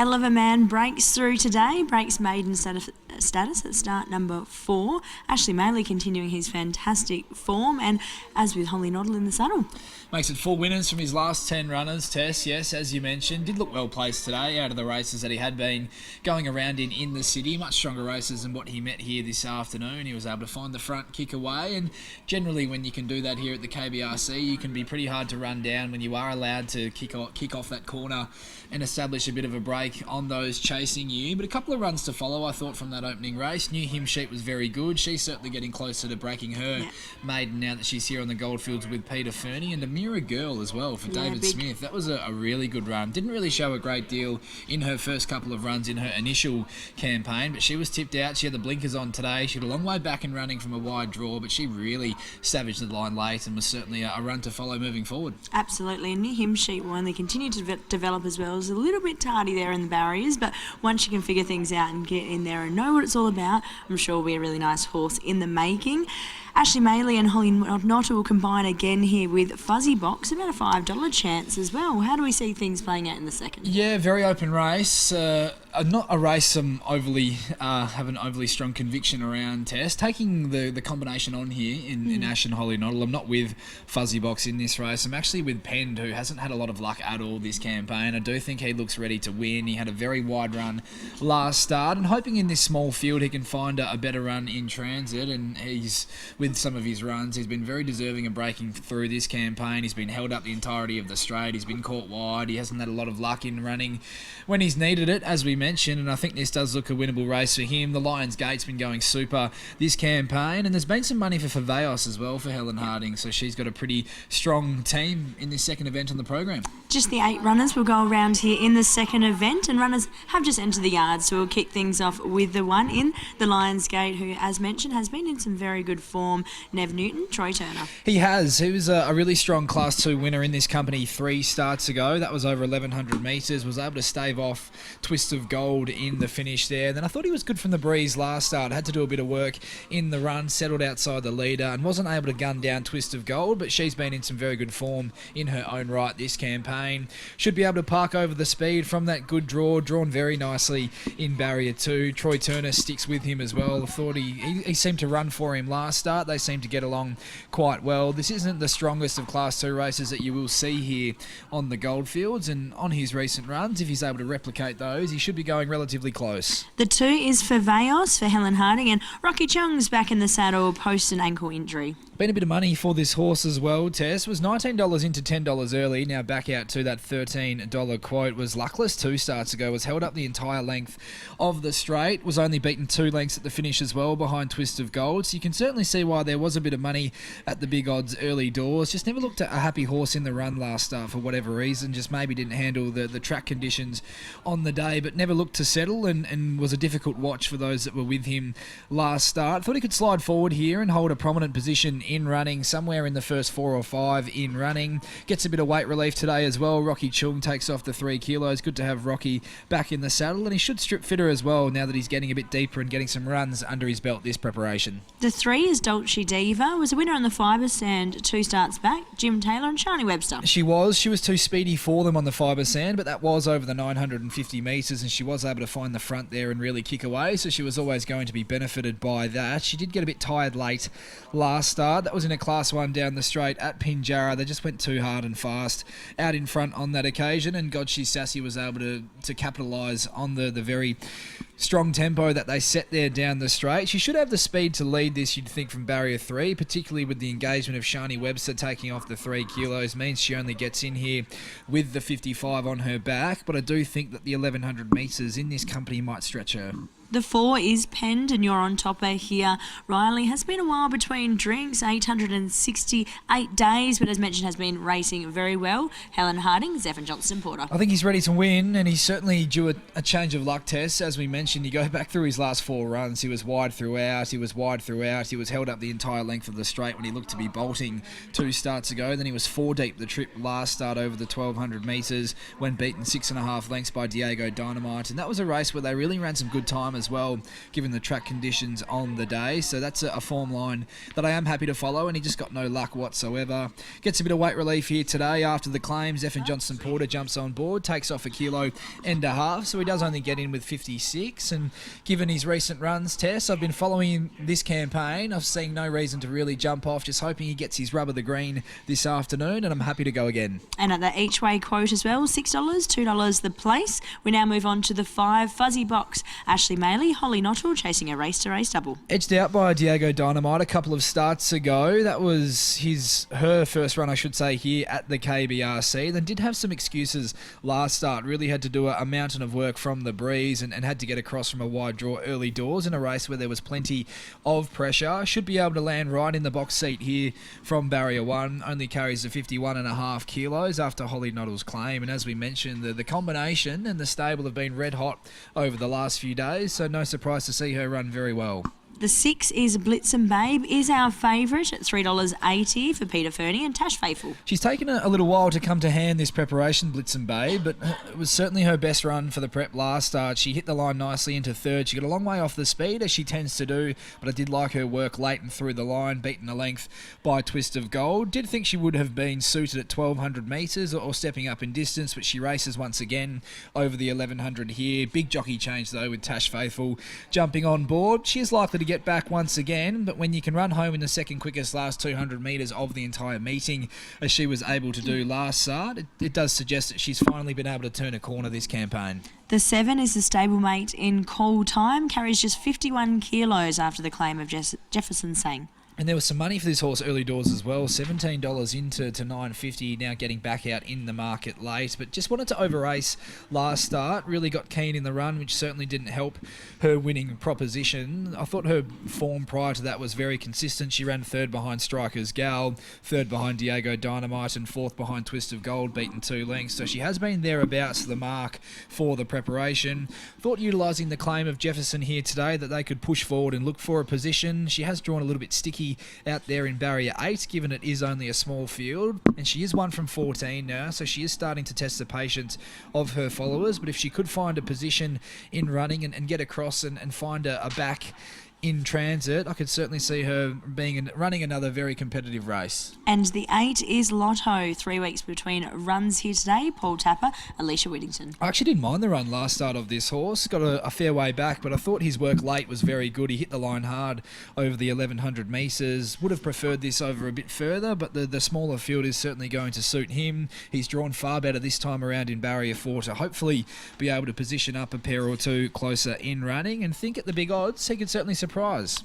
11-man breaks through today, breaks maiden status at start number 4. Ashley Maley continuing his fantastic form, and as with Holly Noddle in the saddle. Makes it 4 winners from his last 10 runners. Tess, yes, as you mentioned, did look well placed today out of the races that he had been going around in the city. Much stronger races than what he met here this afternoon. He was able to find the front, kick away, and generally when you can do that here at the KBRC, you can be pretty hard to run down when you are allowed to kick off that corner and establish a bit of a break on those chasing you. But a couple of runs to follow, I thought, from that opening race. New Hymn Sheet was very good. She's certainly getting closer to breaking her maiden now that she's here on the Goldfields with Peter Fernie, and a Mirror Girl as well for David Smith. That was a really good run. Didn't really show a great deal in her first couple of runs in her initial campaign, but she was tipped out. She had the blinkers on today. She had a long way back in running from a wide draw, but she really savaged the line late and was certainly a run to follow moving forward. Absolutely, and New Hymn Sheet will only continue to develop as well. It was a little bit tardy there in the barriers, but once you can figure things out and get in there and know what it's all about, I'm sure will be a really nice horse in the making. Ashley Maley and Holly Notter will combine again here with Fuzzy Box, about a $5 chance as well. How do we see things playing out in the second? Yeah, very open race. Not a race I'm overly have an overly strong conviction around, Tess. Taking the combination on here in Ash and Holly Noddle, I'm not with Fuzzy Box in this race. I'm actually with Pend, who hasn't had a lot of luck at all this campaign. I do think he looks ready to win. He had a very wide run last start, and hoping in this small field he can find a better run in transit, and he's with some of his runs. He's been very deserving of breaking through this campaign. He's been held up the entirety of the straight. He's been caught wide. He hasn't had a lot of luck in running when he's needed it, as we mentioned, and I think this does look a winnable race for him. The Lions Gate's been going super this campaign, and there's been some money for Faveos as well for Helen Harding, so she's got a pretty strong team in this second event on the program. Just the 8 runners will go around here in the second event, and runners have just entered the yard, so we'll kick things off with the one in the Lions Gate, who, as mentioned, has been in some very good form. Nev Newton, Troy Turner. He has. He was a really strong Class 2 winner in this company 3 starts ago. That was over 1,100 metres. Was able to stave off Twist of Gold in the finish there. Then I thought he was good from the breeze last start. Had to do a bit of work in the run, settled outside the leader and wasn't able to gun down Twist of Gold, but she's been in some very good form in her own right this campaign. Should be able to park over the speed from that good draw, drawn very nicely in barrier 2. Troy Turner sticks with him as well. I thought he seemed to run for him last start. They seem to get along quite well. This isn't the strongest of Class 2 races that you will see here on the Goldfields, and on his recent runs, if he's able to replicate those, he should be going relatively close. The 2 is Faveos for Helen Harding, and Rocky Chung's back in the saddle post an ankle injury. Been a bit of money for this horse as well, Tess. Was $19 into $10 early, now back out to that $13 quote. Was luckless 2 starts ago, was held up the entire length of the straight, was only beaten 2 lengths at the finish as well behind Twist of Gold, so you can certainly see why there was a bit of money at the big odds early doors. Just never looked at a happy horse in the run last start for whatever reason, just maybe didn't handle the track conditions on the day, but never looked to settle and was a difficult watch for those that were with him last start. Thought he could slide forward here and hold a prominent position in running, somewhere in the first 4 or 5 in running. Gets a bit of weight relief today as well. Rocky Chung takes off the 3 kilos. Good to have Rocky back in the saddle, and he should strip fitter as well now that he's getting a bit deeper and getting some runs under his belt this preparation. The 3 is Dolce Diva, was a winner on the fibre stand 2 starts back. Jim Taylor and Shani Webster. She was too speedy for them on the fibre sand, but that was over the 950 metres, and she was able to find the front there and really kick away, so she was always going to be benefited by that. She did get a bit tired late last start. That was in a Class 1 down the straight at Pinjarra. They just went too hard and fast out in front on that occasion, and Godshi Sassy was able to capitalise on the very strong tempo that they set there down the straight. She should have the speed to lead this, you'd think, from barrier 3, particularly with the engagement of Shani Webster taking off the 3 kilos. Means she only gets in here with the 55 on her back, but I do think that the 1,100 metres in this company might stretch her. The 4 is Penned, and you're on topper here. Riley has been a while between drinks, 868 days, but as mentioned has been racing very well. Helen Harding, Zephyr Johnston Porter. I think he's ready to win, and he's certainly due a change of luck test. As we mentioned, you go back through his last 4 runs, he was wide throughout, he was held up the entire length of the straight when he looked to be bolting 2 starts ago. Then he was 4 deep the trip last start over the 1,200 metres when beaten 6.5 lengths by Diego Dynamite, and that was a race where they really ran some good time as well, given the track conditions on the day. So that's a form line that I am happy to follow, and he just got no luck whatsoever. Gets a bit of weight relief here today after the claims. Evan Johnson Porter jumps on board, takes off 1.5 kilos, so he does only get in with 56. And given his recent runs, Tess, I've been following this campaign. I've seen no reason to really jump off, just hoping he gets his rub of the green this afternoon, and I'm happy to go again. And at the each way quote as well, $6, $2 the place. We now move on to the 5 fuzzy box. Ashley Maley, Holly Nottle chasing a race-to-race double. Edged out by Diego Dynamite a couple of starts ago. That was her first run, I should say, here at the KBRC. Then did have some excuses last start. Really had to do a mountain of work from the breeze and had to get across from a wide draw early doors in a race where there was plenty of pressure. Should be able to land right in the box seat here from barrier 1. Only carries the 51.5 kilos after Holly Nottle's claim. And as we mentioned, the combination and the stable have been red hot over the last few days, so no surprise to see her run very well. The 6 is Blitzen Babe, is our favourite at $3.80 for Peter Fernie and Tash Faithful. She's taken a little while to come to hand, this preparation, Blitzen Babe, but it was certainly her best run for the prep last start. She hit the line nicely into third. She got a long way off the speed, as she tends to do, but I did like her work late and through the line, beaten a length by Twist of Gold. Did think she would have been suited at 1,200 metres or stepping up in distance, but she races once again over the 1,100 here. Big jockey change, though, with Tash Faithful jumping on board. She is likely to get back once again, but when you can run home in the second quickest last 200 metres of the entire meeting, as she was able to do last start, it does suggest that she's finally been able to turn a corner this campaign. The 7 is the stablemate in Call Time, carries just 51 kilos after the claim of Jefferson Sang. And there was some money for this horse early doors as well, $17 into to $9.50, now getting back out in the market late. But just wanted to over-race last start, really got keen in the run, which certainly didn't help her winning proposition. I thought her form prior to that was very consistent. She ran third behind Striker's Gal, third behind Diego Dynamite, and fourth behind Twist of Gold, beaten 2 lengths. So she has been thereabouts to the mark for the preparation. Thought utilising the claim of Jefferson here today that they could push forward and look for a position. She has drawn a little bit sticky out there in barrier 8, given it is only a small field, and she is 1 from 14 now, so she is starting to test the patience of her followers. But if she could find a position in running and get across and find a back in transit, I could certainly see her running another very competitive race. And the 8 is Lotto. 3 weeks between runs here today. Paul Tapper, Alicia Whittington. I actually didn't mind the run last start of this horse. Got a fair way back, but I thought his work late was very good. He hit the line hard over the 1,100 metres. Would have preferred this over a bit further, but the smaller field is certainly going to suit him. He's drawn far better this time around in barrier 4 to hopefully be able to position up a pair or two closer in running, and think at the big odds he could certainly surprise.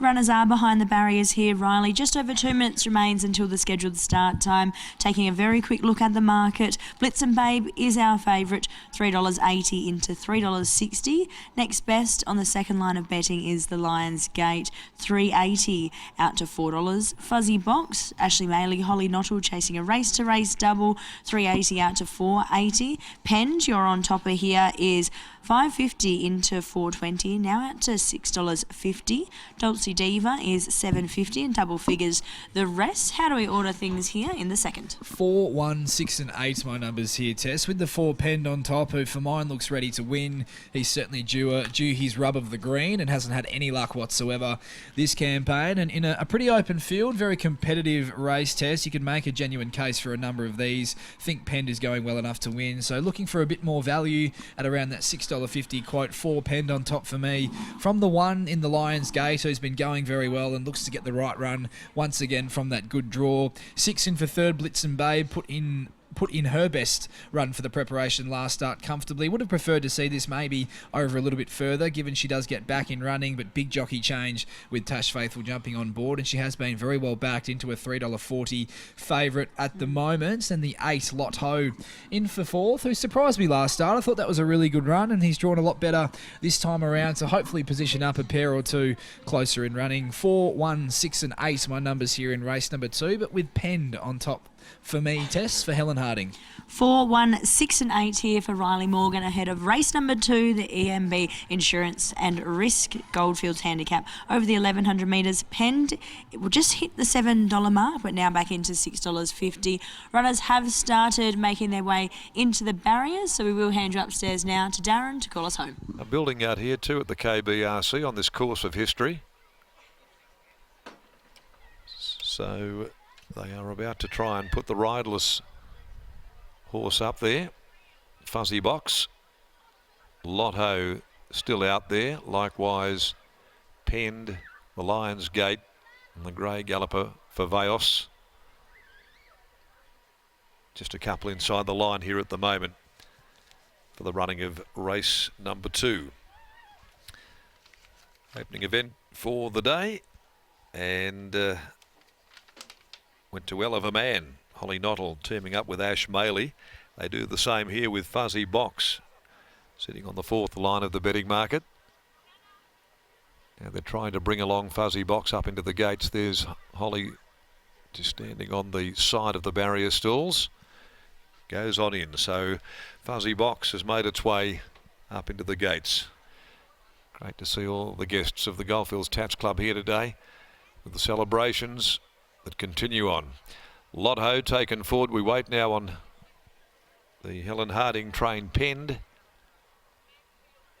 Runners are behind the barriers here, Riley. Just over 2 minutes remains until the scheduled start time. Taking a very quick look at the market, Blitzen Babe is our favourite, $3.80 into $3.60. Next best on the second line of betting is the Lions Gate, $3.80 out to $4. Fuzzy Box, Ashley Maley, Holly Nottle chasing a race-to-race double, $3.80 out to $4.80. Pend, your on topper here, is $5.50 into $4.20, now out to $6.50. Dolce Diva is $7.50 and double figures the rest. How do we order things here in the second? 4, 1, 6 and 8 my numbers here, Tess, with the 4 Pend on top, who for mine looks ready to win. He's certainly due his rub of the green and hasn't had any luck whatsoever this campaign. And in a pretty open field, very competitive race, Tess, you can make a genuine case for a number of these. Think Pend is going well enough to win, so looking for a bit more value at around that $6.50 quote. 4 Pend on top for me. From the 1 in the Lions Gate, who's been going very well and looks to get the right run once again from that good draw. 6 in for third, Blitzen Babe, put in her best run for the preparation last start comfortably. Would have preferred to see this maybe over a little bit further, given she does get back in running, but big jockey change with Tash Faithful jumping on board, and she has been very well backed into a $3.40 favourite at the moment. And the 8 Lotto in for fourth, who surprised me last start. I thought that was a really good run, and he's drawn a lot better this time around, so hopefully position up a pair or two closer in running. 4, 1, 6 and 8 my numbers here in race number 2, but with Pend on top for me, Tess, for Helen Harding. 4, 1, 6 and 8 here for Riley Morgan ahead of race number 2, the EMB Insurance and Risk Goldfields Handicap over the 1100 metres. Penned, it will just hit the $7 mark, but now back into $6.50. Runners have started making their way into the barriers, so we will hand you upstairs now to Darren to call us home. A building out here too at the KBRC on this course of history. So they are about to try and put the riderless horse up there. Fuzzy Box. Lotto still out there. Likewise, Penned, the Lions Gate, and the grey galloper for Vaos. Just a couple inside the line here at the moment for the running of race number 2. Opening event for the day, and went to Well of a Man. Holly Nottle teaming up with Ash Maley. They do the same here with Fuzzy Box, sitting on the 4th line of the betting market. Now they're trying to bring along Fuzzy Box up into the gates. There's Holly just standing on the side of the barrier stalls. Goes on in, so Fuzzy Box has made its way up into the gates. Great to see all the guests of the Goldfields Tats Club here today with the celebrations that continue on. Lotto taken forward. We wait now on the Helen Harding train Penned.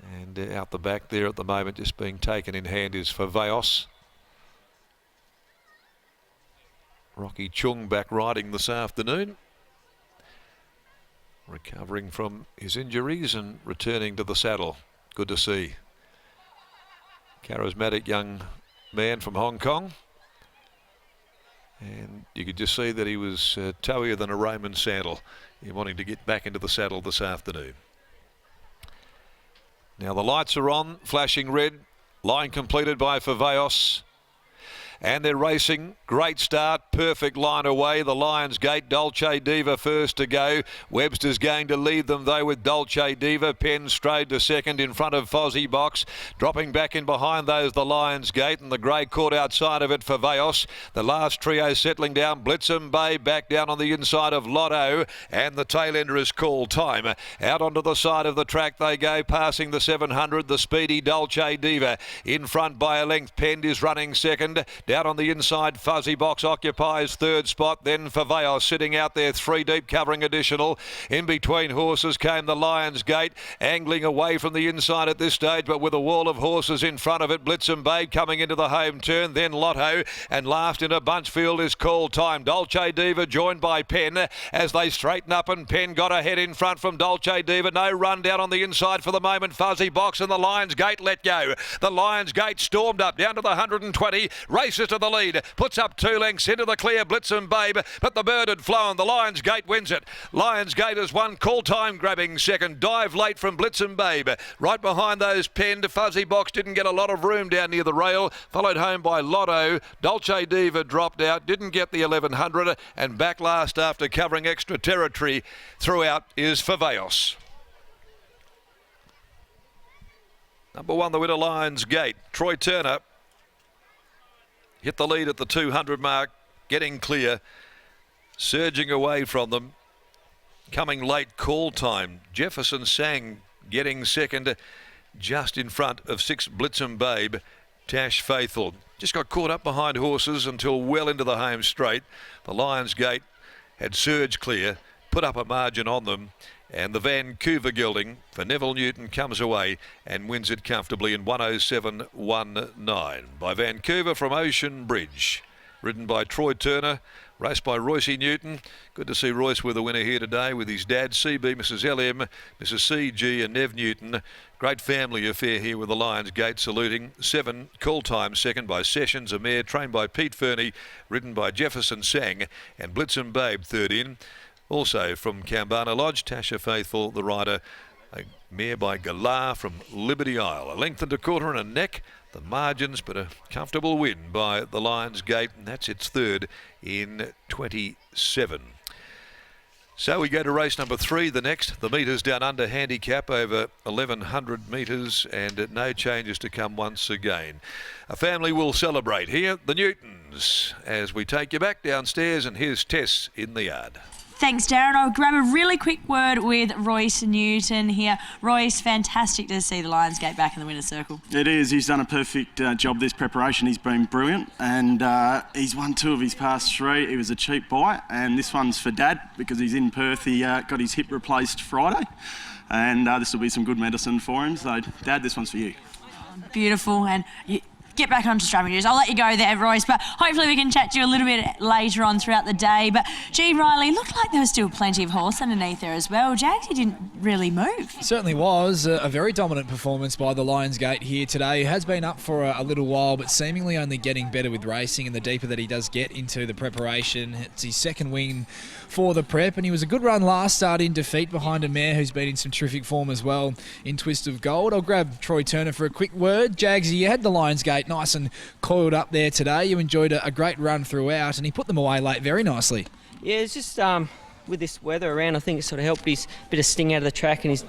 And out the back there at the moment, just being taken in hand, is for Vaos. Rocky Chung back riding this afternoon, recovering from his injuries and returning to the saddle. Good to see. Charismatic young man from Hong Kong. And you could just see that he was towier than a Roman sandal in wanting to get back into the saddle this afternoon. Now the lights are on, flashing red. Line completed by Favaos. And they're racing. Great start. Perfect line away. The Lions Gate. Dolce Diva first to go. Webster's going to lead them though with Dolce Diva. Penn strayed to second in front of Fozzie Box. Dropping back in behind those the Lions Gate, and the grey court outside of it for Vaos. The last trio settling down. Blitzham Bay back down on the inside of Lotto, and the tail ender is called Time. Out onto the side of the track they go, passing the 700. The speedy Dolce Diva in front by a length. Penn is running second. Down on the inside, Fuzzy Box occupies third spot. Then Favaos sitting out there, 3 deep, covering additional. In between horses came the Lions Gate, angling away from the inside at this stage, but with a wall of horses in front of it. Blitzham Babe coming into the home turn. Then Lotto, and last in a bunch field is Called Time. Dolce Diva joined by Penn as they straighten up, and Penn got ahead in front from Dolce Diva. No run down on the inside for the moment. Fuzzy Box and the Lions Gate let go. The Lions Gate stormed up down to the 120. Races to the lead, puts up 2 lengths into the clear. Blitzham Babe, but the bird had flown. The Lions Gate wins it. Lions Gate has won. Call Time grabbing second. Dive late from Blitzham Babe. Right behind those Penned. Fuzzy Box didn't get a lot of room down near the rail. Followed home by Lotto. Dolce Diva dropped out, didn't get the 1100, and back last after covering extra territory throughout is Favaos. Number 1, the winner, Lions Gate. Troy Turner hit the lead at the 200 mark, getting clear, surging away from them. Coming late, Call Time. Jefferson Sang getting second, just in front of 6 Blitzham Babe. Tash Faithful just got caught up behind horses until well into the home straight. The Lions Gate had surged clear, put up a margin on them, and the Vancouver gelding for Neville Newton comes away and wins it comfortably in 107.19 by Vancouver from Ocean Bridge. Ridden by Troy Turner, raced by Royce Newton. Good to see Royce with a winner here today with his dad, CB, Mrs. LM, Mrs. CG and Nev Newton. Great family affair here with the Lions Gate saluting. 7, Call Time second by Sessions, a mare trained by Pete Fernie, ridden by Jefferson Sang, and Blitzham Babe third in. Also from Kambana Lodge, Tasha Faithful, the rider, a mare by Galar from Liberty Isle. A length and a quarter and a neck, the margins, but a comfortable win by the Lions Gate, and that's its third in 27. So we go to race number 3, the next. The metres down under handicap over 1,100 metres, and no changes to come once again. A family will celebrate here, the Newtons, as we take you back downstairs, and here's Tess in the yard. Thanks, Darren. I'll grab a really quick word with Royce Newton here. Royce, fantastic to see the Lionsgate back in the winner's circle. It is. He's done a perfect job this preparation. He's been brilliant, and he's won 2 of his past 3. It was a cheap buy, and this one's for Dad because he's in Perth. He got his hip replaced Friday, and this will be some good medicine for him. So, Dad, this one's for you. Beautiful, and get back onto Strawberry News. I'll let you go there, Royce, but hopefully we can chat to you a little bit later on throughout the day. But, gee, Riley, looked like there was still plenty of horse underneath there as well. Jags, he didn't really move. Certainly was a very dominant performance by the Lionsgate here today. He has been up for a little while, but seemingly only getting better with racing, and the deeper that he does get into the preparation. It's his second win for the prep, and he was a good run last start in defeat behind a mare who's been in some terrific form as well in Twist of Gold. I'll grab Troy Turner for a quick word. Jagsy, you had the Lionsgate nice and coiled up there today. You enjoyed a great run throughout, and he put them away late very nicely. Yeah, it's just with this weather around, I think it sort of helped his bit of sting out of the track, and he's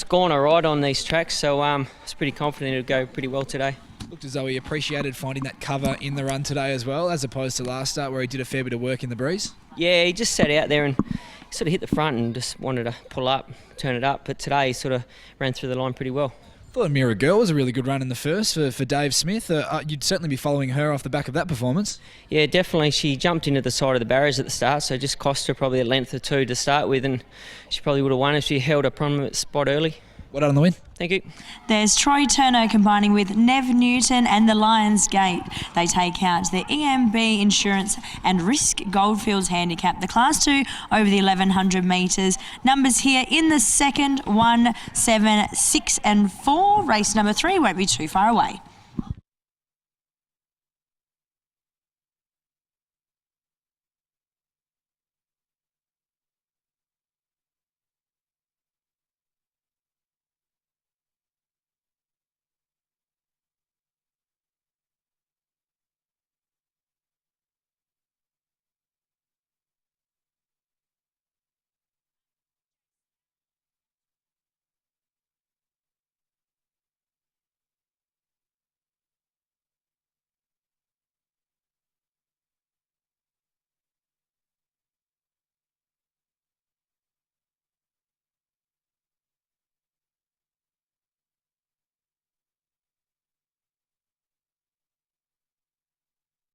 gone all right on these tracks, so I was pretty confident it'd go pretty well today. Looked as though he appreciated finding that cover in the run today as well, as opposed to last start where he did a fair bit of work in the breeze. Yeah, he just sat out there and sort of hit the front and just wanted to pull up, turn it up, but today he sort of ran through the line pretty well. Thought Mira Girl was a really good run in the first for Dave Smith. You'd certainly be following her off the back of that performance. Yeah, definitely. She jumped into the side of the barriers at the start, so it just cost her probably a length or 2 to start with, and she probably would have won if she held a prominent spot early. Well done on the win. Thank you. There's Troy Turner combining with Nev Newton and the Lionsgate. They take out the EMB Insurance and Risk Goldfields Handicap, the Class 2 over the 1,100 metres. Numbers here in the second, 1, 7, 6 and 4. Race number 3 won't be too far away.